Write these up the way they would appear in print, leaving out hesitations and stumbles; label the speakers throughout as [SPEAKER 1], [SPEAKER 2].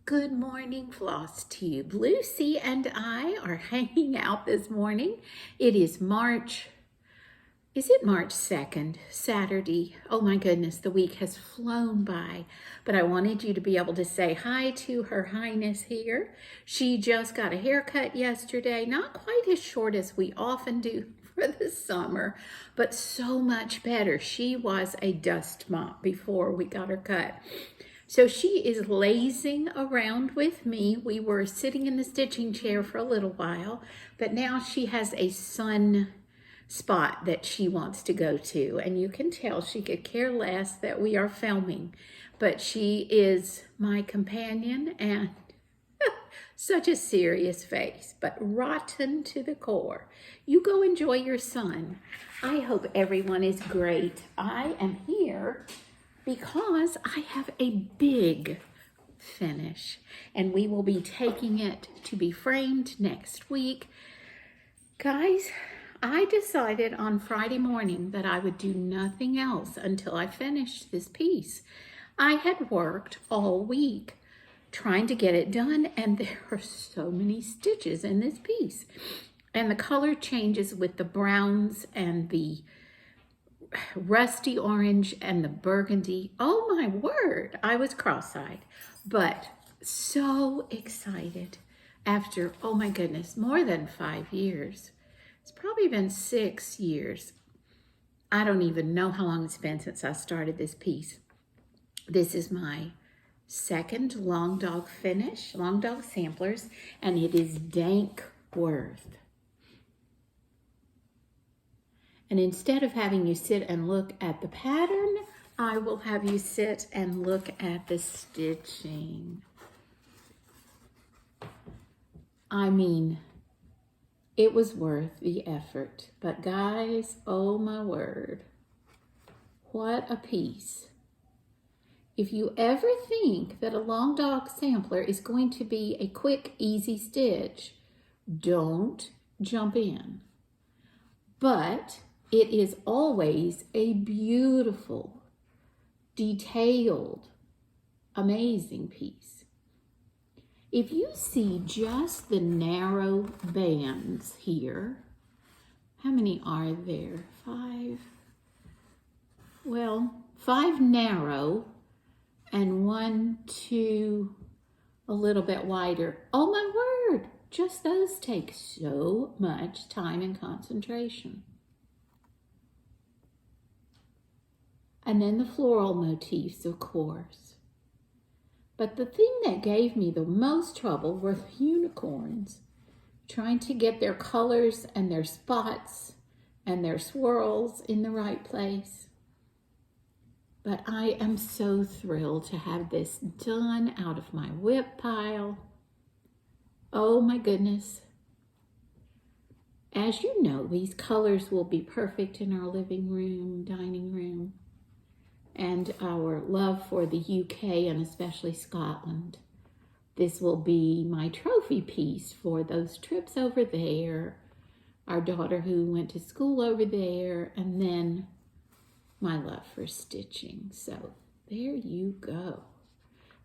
[SPEAKER 1] Good morning, Flosstube. Lucy and I are hanging out this morning. It is March 2nd, Saturday? Oh my goodness, the week has flown by. But I wanted you to be able to say hi to Her Highness here. She just got a haircut yesterday, not quite as short as we often do for the summer, but so much better. She was a dust mop before we got her cut. So she is lazing around with me. We were sitting in the stitching chair for a little while, but now she has a sun spot that she wants to go to. And you can tell she could care less that we are filming, but she is my companion and such a serious face, but rotten to the core. You go enjoy your sun. I hope everyone is great. I am here because I have a big finish and we will be taking it to be framed next week. Guys, I decided on Friday morning that I would do nothing else until I finished this piece. I had worked all week trying to get it done, and there are so many stitches in this piece. And the color changes with the browns and the rusty orange and the burgundy. Oh my word, I was cross-eyed, but so excited after, oh my goodness, more than 5 years. It's probably been 6 years. I don't even know how long it's been since I started this piece. This is my second long dog finish, long dog samplers, and it is Dankworth. And instead of having you sit and look at the pattern, I will have you sit and look at the stitching. I mean, it was worth the effort. But guys, oh my word, what a piece. If you ever think that a long dog sampler is going to be a quick, easy stitch, don't jump in. But it is always a beautiful, detailed, amazing piece. If you see just the narrow bands here, how many are there? 5? Well, 5 narrow and 1, 2, a little bit wider. Oh my word, just those take so much time and concentration. And then the floral motifs, of course. But the thing that gave me the most trouble were the unicorns, trying to get their colors and their spots and their swirls in the right place. But I am so thrilled to have this done out of my whip pile. Oh my goodness. As you know, these colors will be perfect in our living room, dining room, and our love for the UK and especially Scotland. This will be my trophy piece for those trips over there, our daughter who went to school over there, and then my love for stitching. So there you go.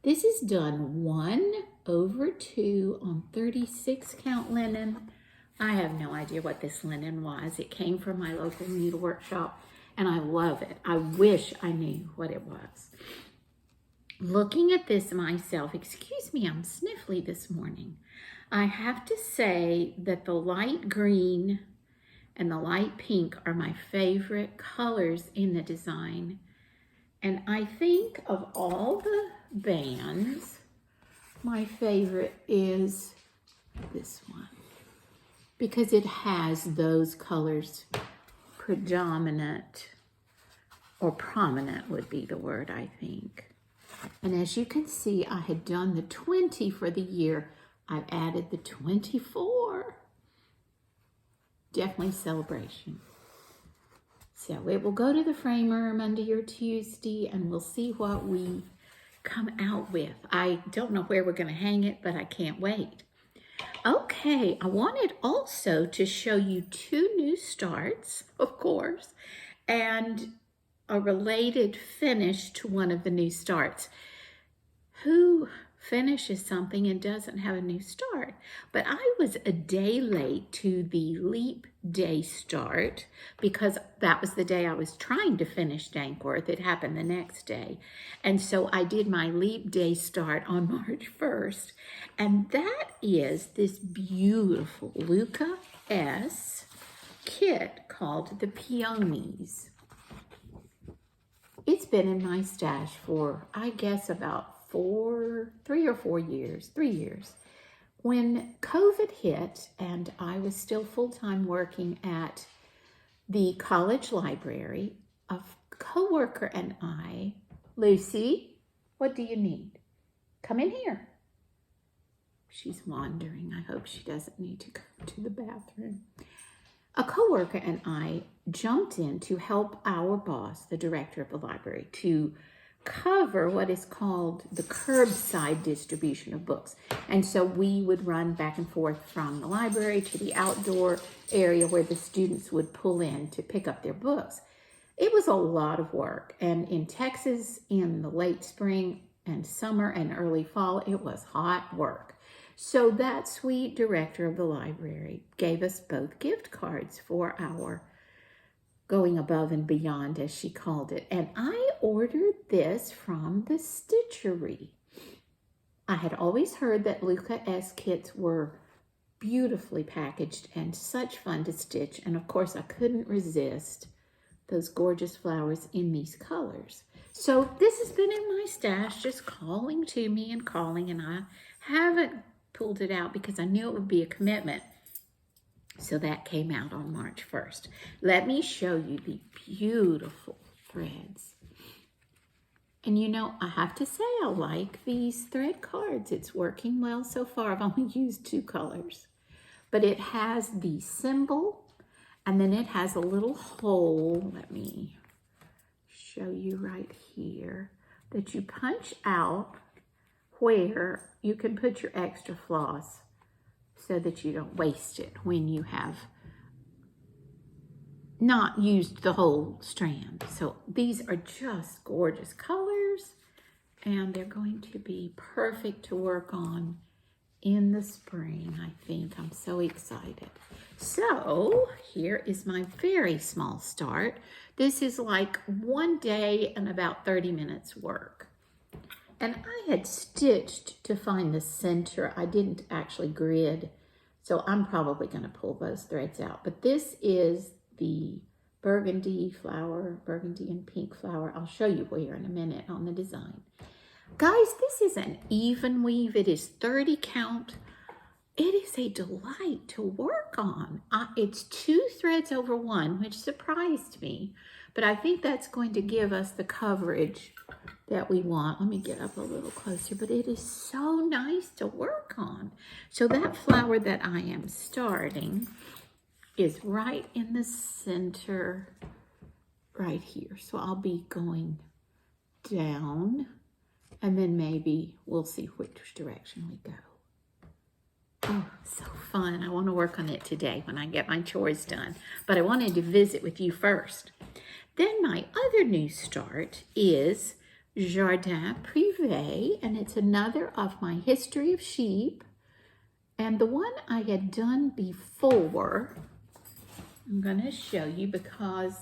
[SPEAKER 1] This is done 1/2 on 36 count linen. I have no idea what this linen was. It came from my local needle workshop, and I love it. I wish I knew what it was. Looking at this myself, excuse me, I'm sniffly this morning. I have to say that the light green and the light pink are my favorite colors in the design. And I think of all the bands, my favorite is this one, because it has those colors predominant, or prominent would be the word, I think. And as you can see, I had done the 20 for the year. I've added the 24. Definitely celebration. So it will go to the framer Monday or Tuesday, and we'll see what we come out with. I don't know where we're going to hang it, but I can't wait. Okay, I wanted also to show you 2 new starts, of course, and a related finish to one of the new starts. Who finishes something and doesn't have a new start. But I was a day late to the leap day start because that was the day I was trying to finish Dankworth. It happened the next day. And so I did my leap day start on March 1st. And that is this beautiful Luca-S kit called the Peonies. It's been in my stash for, I guess, about 3 or 4 years, 3 years. When COVID hit and I was still full-time working at the college library, a coworker and I, Lucy, what do you need? Come in here. She's wandering. I hope she doesn't need to go to the bathroom. A coworker and I jumped in to help our boss, the director of the library, to cover what is called the curbside distribution of books. And so we would run back and forth from the library to the outdoor area where the students would pull in to pick up their books. It was a lot of work. And in Texas, in the late spring and summer and early fall, it was hot work. So that sweet director of the library gave us both gift cards for our going above and beyond, as she called it. And I ordered this from the Stitchery. I had always heard that Luca-S kits were beautifully packaged and such fun to stitch. And of course, I couldn't resist those gorgeous flowers in these colors. So this has been in my stash, just calling to me and calling, and I haven't pulled it out because I knew it would be a commitment. So that came out on March 1st. Let me show you the beautiful threads. And you know, I have to say I like these thread cards. It's working well so far. I've only used 2 colors. But it has the symbol, and then it has a little hole. Let me show you right here that you punch out where you can put your extra floss so that you don't waste it when you have not used the whole strand. So these are just gorgeous colors, and they're going to be perfect to work on in the spring, I think. I'm so excited. So here is my very small start. This is like 1 day and about 30 minutes work. And I had stitched to find the center. I didn't actually grid, so I'm probably going to pull those threads out. But this is the burgundy flower, burgundy and pink flower. I'll show you where in a minute on the design. Guys, this is an even weave. It is 30 count. It is a delight to work on. It's 2 threads over 1, which surprised me. But I think that's going to give us the coverage that we want. Let me get up a little closer, but it is so nice to work on. So that flower that I am starting is right in the center right here. So I'll be going down, and then maybe we'll see which direction we go. Oh, so fun. I want to work on it today when I get my chores done. But I wanted to visit with you first. Then my other new start is Jardin Prive, and it's another of my History of Sheep. And the one I had done before, I'm going to show you because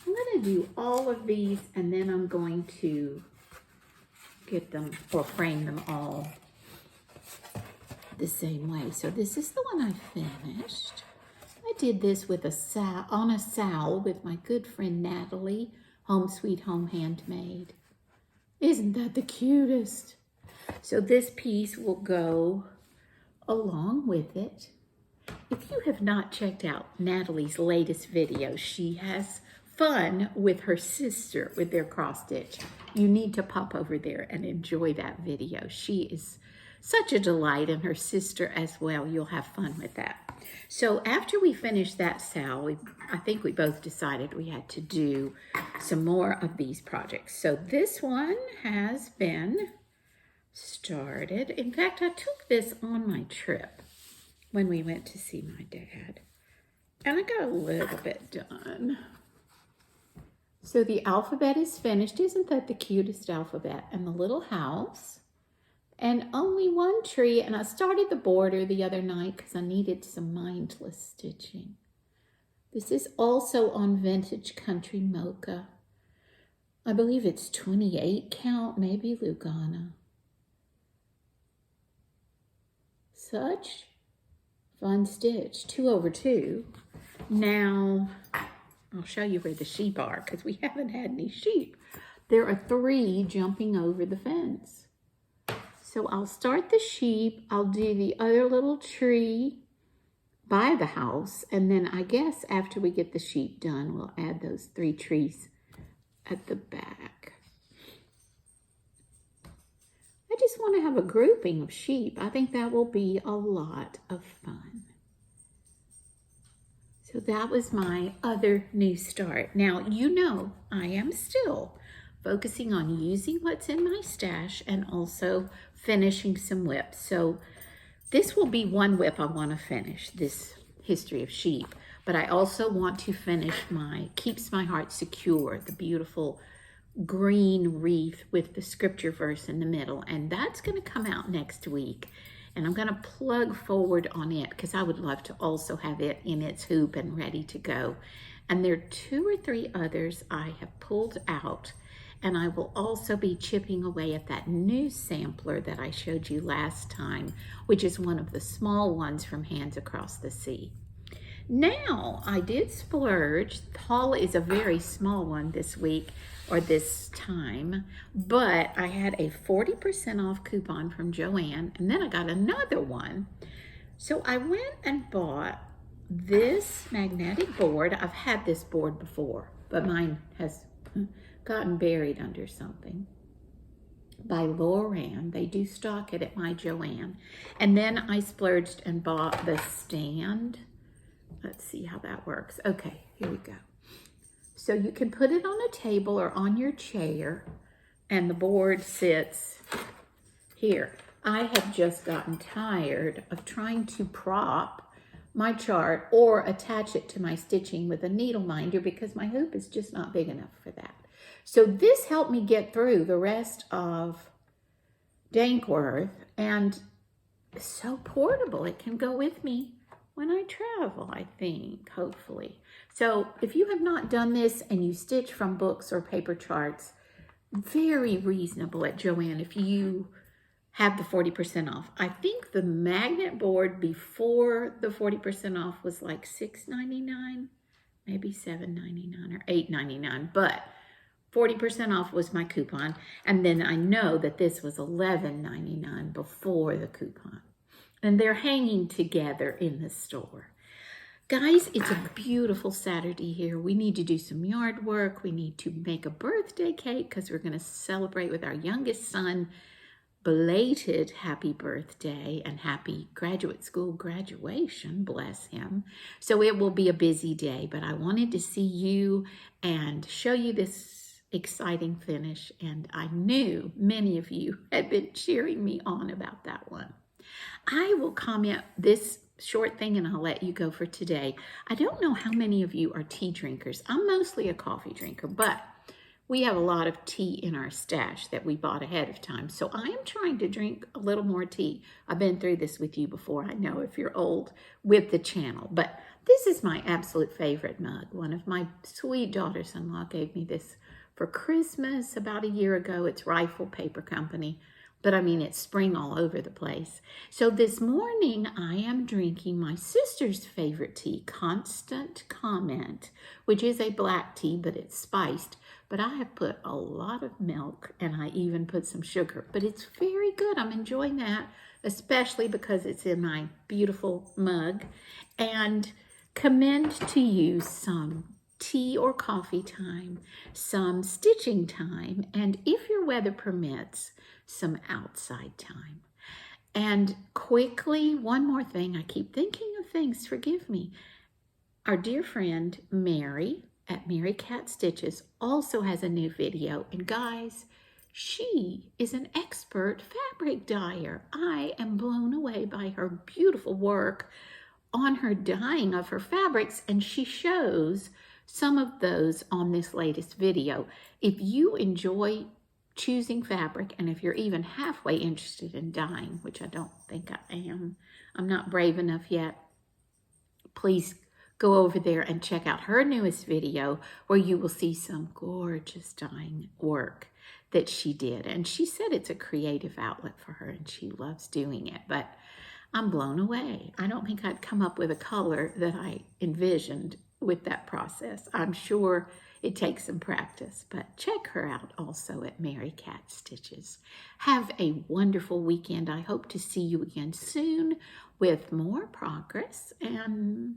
[SPEAKER 1] I'm going to do all of these, and then I'm going to get them or frame them all the same way. So this is the one I finished. I did this with on a SAL with my good friend Natalie, Home Sweet Home Handmade. Isn't that the cutest? So this piece will go along with it. If you have not checked out Natalie's latest video, she has fun with her sister with their cross stitch. You need to pop over there and enjoy that video. She is such a delight, and her sister as well. You'll have fun with that. So after we finished that SAL, I think we both decided we had to do some more of these projects. So this one has been started. In fact, I took this on my trip when we went to see my dad, and I got a little bit done. So the alphabet is finished. Isn't that the cutest alphabet? And the little house. and only one tree. And I started the border the other night because I needed some mindless stitching. This is also on Vintage Country Mocha. I believe it's 28 count, maybe Lugana. Such fun stitch, 2 over 2. Now, I'll show you where the sheep are because we haven't had any sheep. There are 3 jumping over the fence. So I'll start the sheep, I'll do the other little tree by the house, and then I guess after we get the sheep done, we'll add those 3 trees at the back. I just want to have a grouping of sheep. I think that will be a lot of fun. So that was my other new start. Now, you know, I am still focusing on using what's in my stash and also finishing some whips. So this will be one whip I want to finish, this History of Sheep. But I also want to finish my Keeps My Heart Secure, the beautiful green wreath with the scripture verse in the middle. And that's going to come out next week. And I'm going to plug forward on it because I would love to also have it in its hoop and ready to go. And there are 2 or 3 others I have pulled out. And I will also be chipping away at that new sampler that I showed you last time, which is one of the small ones from Hands Across the Sea. Now, I did splurge. The haul is a very small one this week, or this time, but I had a 40% off coupon from Joann, and then I got another one. So I went and bought this magnetic board. I've had this board before, but mine has gotten buried under something. By Loran. They do stock it at my Joann. And then I splurged and bought the stand. Let's see how that works. Okay, here we go. So you can put it on a table or on your chair, and the board sits here. I have just gotten tired of trying to prop my chart or attach it to my stitching with a needle minder because my hoop is just not big enough for that. So this helped me get through the rest of Dankworth, and it's so portable. It can go with me when I travel, I think, hopefully. So if you have not done this and you stitch from books or paper charts, very reasonable at Joann if you have the 40% off. I think the magnet board before the 40% off was like $6.99, maybe $7.99 or $8.99, but 40% off was my coupon. And then I know that this was $11.99 before the coupon. And they're hanging together in the store. Guys, it's a beautiful Saturday here. We need to do some yard work. We need to make a birthday cake because we're going to celebrate with our youngest son. Belated happy birthday and happy graduate school graduation, bless him. So it will be a busy day, but I wanted to see you and show you this exciting finish. And I knew many of you had been cheering me on about that one. I will comment this short thing and I'll let you go for today. I don't know how many of you are tea drinkers. I'm mostly a coffee drinker, but we have a lot of tea in our stash that we bought ahead of time. So I am trying to drink a little more tea. I've been through this with you before. I know if you're old with the channel, but this is my absolute favorite mug. One of my sweet daughters-in-law gave me this for Christmas about a year ago. It's Rifle Paper Company. But I mean, it's spring all over the place. So this morning, I am drinking my sister's favorite tea, Constant Comment, which is a black tea, but it's spiced. But I have put a lot of milk, and I even put some sugar. But it's very good. I'm enjoying that, especially because it's in my beautiful mug. And commend to you some tea or coffee time, some stitching time, and if your weather permits, some outside time. And quickly, one more thing. I keep thinking of things. Forgive me. Our dear friend Mary at Mary Cat Stitches also has a new video. And guys, she is an expert fabric dyer. I am blown away by her beautiful work on her dyeing of her fabrics. And she shows some of those on this latest video. If you enjoy choosing fabric, and if you're even halfway interested in dyeing, which I don't think I am, I'm not brave enough yet, please go over there and check out her newest video where you will see some gorgeous dyeing work that she did. And she said it's a creative outlet for her and she loves doing it, but I'm blown away. I don't think I'd come up with a color that I envisioned with that process. I'm sure it takes some practice, but check her out also at Mary Cat Stitches. Have a wonderful weekend. I hope to see you again soon with more progress, and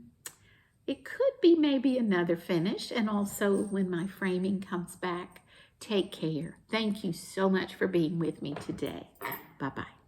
[SPEAKER 1] it could be maybe another finish, and also when my framing comes back. Take care. Thank you so much for being with me today. Bye-bye.